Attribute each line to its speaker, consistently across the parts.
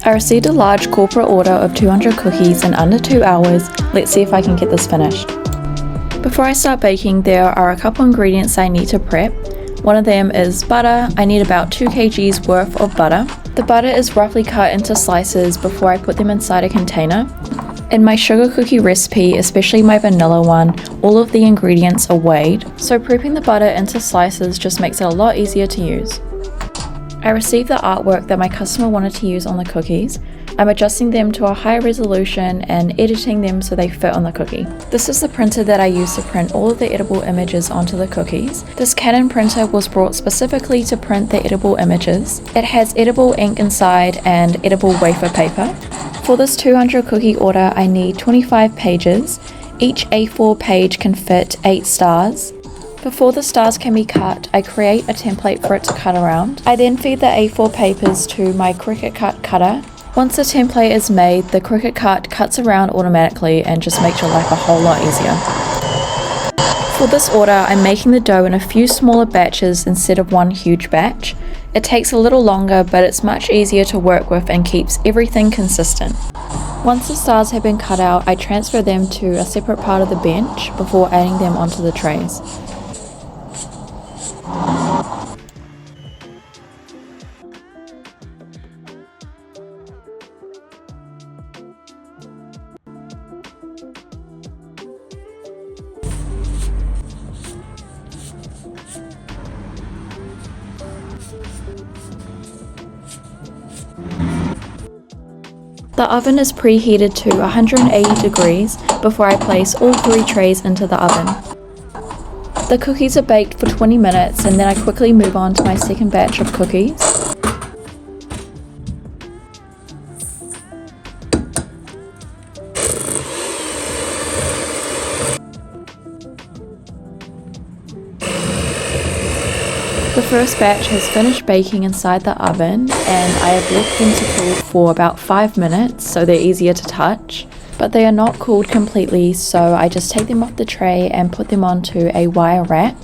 Speaker 1: I received a large corporate order of 200 cookies in under 2 hours. Let's see if I can get this finished. Before I start baking, there are a couple ingredients I need to prep. One of them is butter. I need about 2 kgs worth of butter. The butter is roughly cut into slices before I put them inside a container. In my sugar cookie recipe, especially my vanilla one, all of the ingredients are weighed, so prepping the butter into slices just makes it a lot easier to use. I received the artwork that my customer wanted to use on the cookies. I'm adjusting them to a higher resolution and editing them so they fit on the cookie. This is the printer that I use to print all of the edible images onto the cookies. This Canon printer was brought specifically to print the edible images. It has edible ink inside and edible wafer paper. For this 200 cookie order, I need 25 pages. Each A4 page can fit 8 stars. Before the stars can be cut, I create a template for it to cut around. I then feed the A4 papers to my Cricut Cut cutter. Once the template is made, the Cricut Cut cuts around automatically and just makes your life a whole lot easier. For this order, I'm making the dough in a few smaller batches instead of one huge batch. It takes a little longer, but it's much easier to work with and keeps everything consistent. Once the stars have been cut out, I transfer them to a separate part of the bench before adding them onto the trays. The oven is preheated to 180 degrees before I place all 3 trays into the oven. The cookies are baked for 20 minutes and then I quickly move on to my second batch of cookies. The first batch has finished baking inside the oven and I have left them to cool for about 5 minutes so they're easier to touch. But they are not cooled completely, so I just take them off the tray and put them onto a wire rack.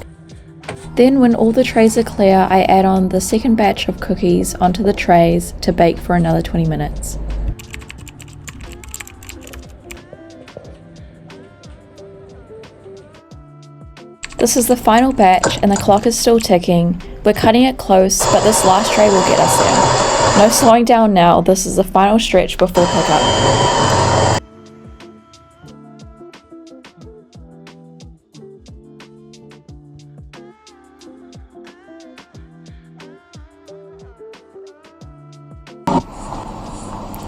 Speaker 1: Then when all the trays are clear, I add on the second batch of cookies onto the trays to bake for another 20 minutes. This is the final batch and the clock is still ticking. We're cutting it close, but this last tray will get us there. No slowing down now, this is the final stretch before pickup.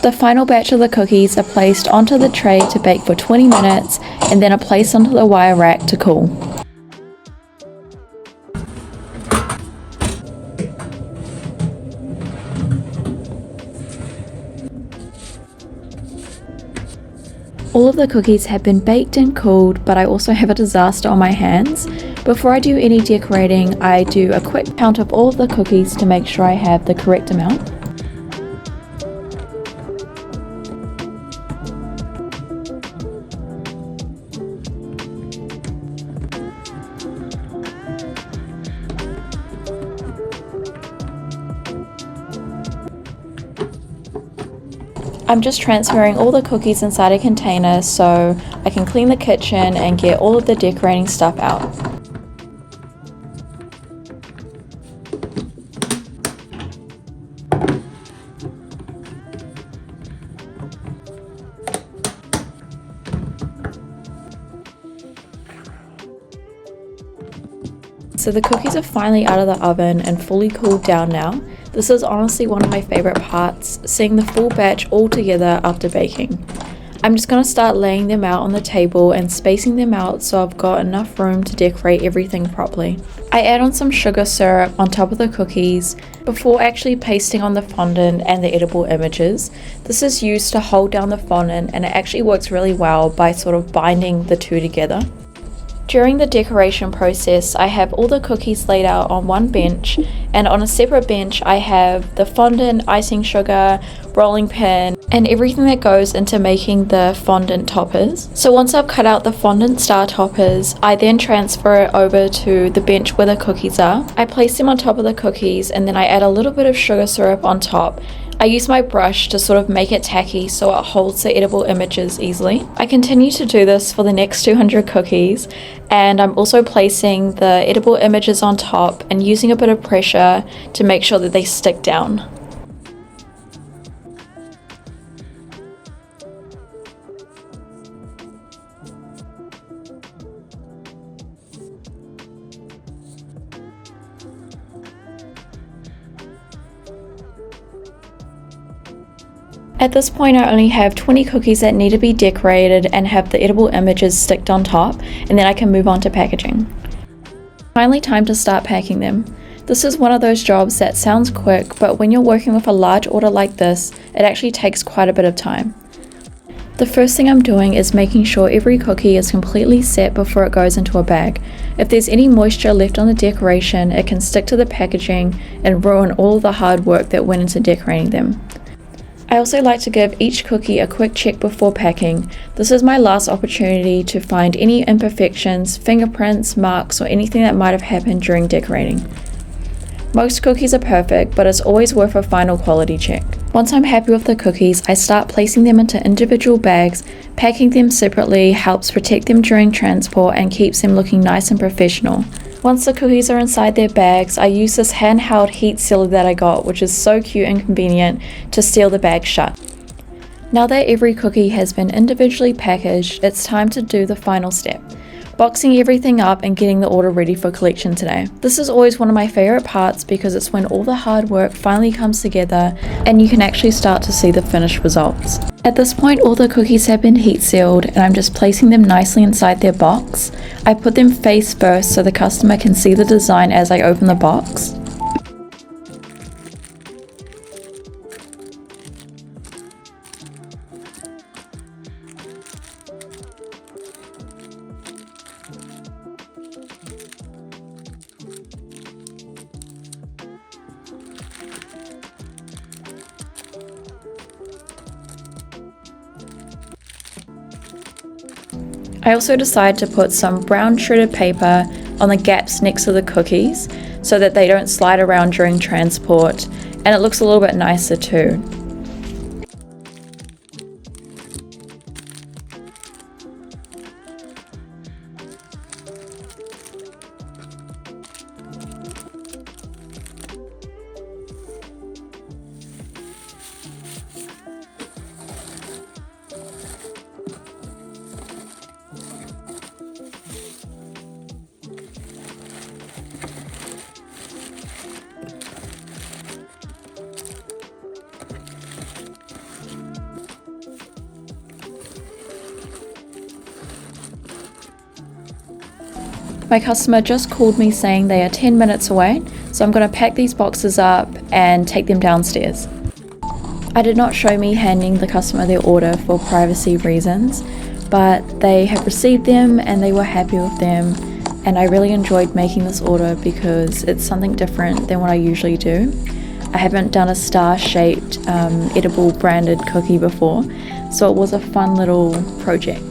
Speaker 1: The final batch of the cookies are placed onto the tray to bake for 20 minutes and then are placed onto the wire rack to cool. All of the cookies have been baked and cooled, but I also have a disaster on my hands. Before I do any decorating, I do a quick count of all of the cookies to make sure I have the correct amount. I'm just transferring all the cookies inside a container so I can clean the kitchen and get all of the decorating stuff out. So the cookies are finally out of the oven and fully cooled down now. This is honestly one of my favorite parts, seeing the full batch all together after baking. I'm just going to start laying them out on the table and spacing them out so I've got enough room to decorate everything properly. I add on some sugar syrup on top of the cookies before actually pasting on the fondant and the edible images. This is used to hold down the fondant and it actually works really well by sort of binding the two together. During the decoration process, I have all the cookies laid out on one bench, and on a separate bench I have the fondant, icing sugar, rolling pin, and everything that goes into making the fondant toppers. So once I've cut out the fondant star toppers, I then transfer it over to the bench where the cookies are. I place them on top of the cookies and then I add a little bit of sugar syrup on top. I use my brush to sort of make it tacky so it holds the edible images easily. I continue to do this for the next 200 cookies, and I'm also placing the edible images on top and using a bit of pressure to make sure that they stick down. At this point, I only have 20 cookies that need to be decorated and have the edible images sticked on top, and then I can move on to packaging. Finally, time to start packing them. This is one of those jobs that sounds quick, but when you're working with a large order like this, it actually takes quite a bit of time. The first thing I'm doing is making sure every cookie is completely set before it goes into a bag. If there's any moisture left on the decoration, it can stick to the packaging and ruin all of the hard work that went into decorating them. I also like to give each cookie a quick check before packing. This is my last opportunity to find any imperfections, fingerprints, marks, or anything that might have happened during decorating. Most cookies are perfect, but it's always worth a final quality check. Once I'm happy with the cookies, I start placing them into individual bags. Packing them separately helps protect them during transport and keeps them looking nice and professional. Once the cookies are inside their bags, I use this handheld heat sealer that I got, which is so cute and convenient, to seal the bag shut. Now that every cookie has been individually packaged, it's time to do the final step: boxing everything up and getting the order ready for collection today. This is always one of my favorite parts because it's when all the hard work finally comes together and you can actually start to see the finished results. At this point, all the cookies have been heat sealed and I'm just placing them nicely inside their box. I put them face first so the customer can see the design as I open the box. I also decided to put some brown shredded paper on the gaps next to the cookies so that they don't slide around during transport, and it looks a little bit nicer too. My customer just called me saying they are 10 minutes away, so I'm going to pack these boxes up and take them downstairs. I did not show me handing the customer their order for privacy reasons, but they have received them and they were happy with them, and I really enjoyed making this order because it's something different than what I usually do. I haven't done a star-shaped edible branded cookie before, so it was a fun little project.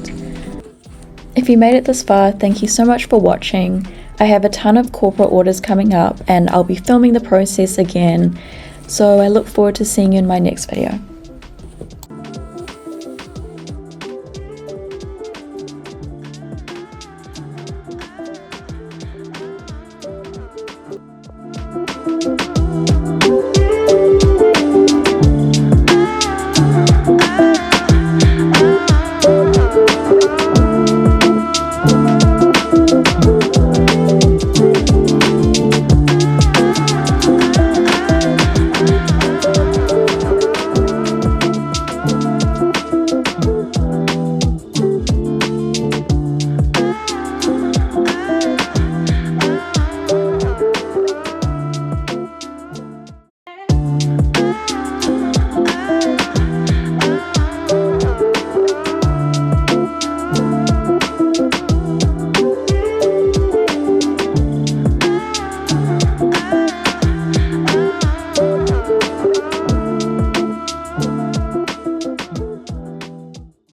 Speaker 1: If you made it this far, thank you so much for watching. I have a ton of corporate orders coming up and I'll be filming the process again, so I look forward to seeing you in my next video.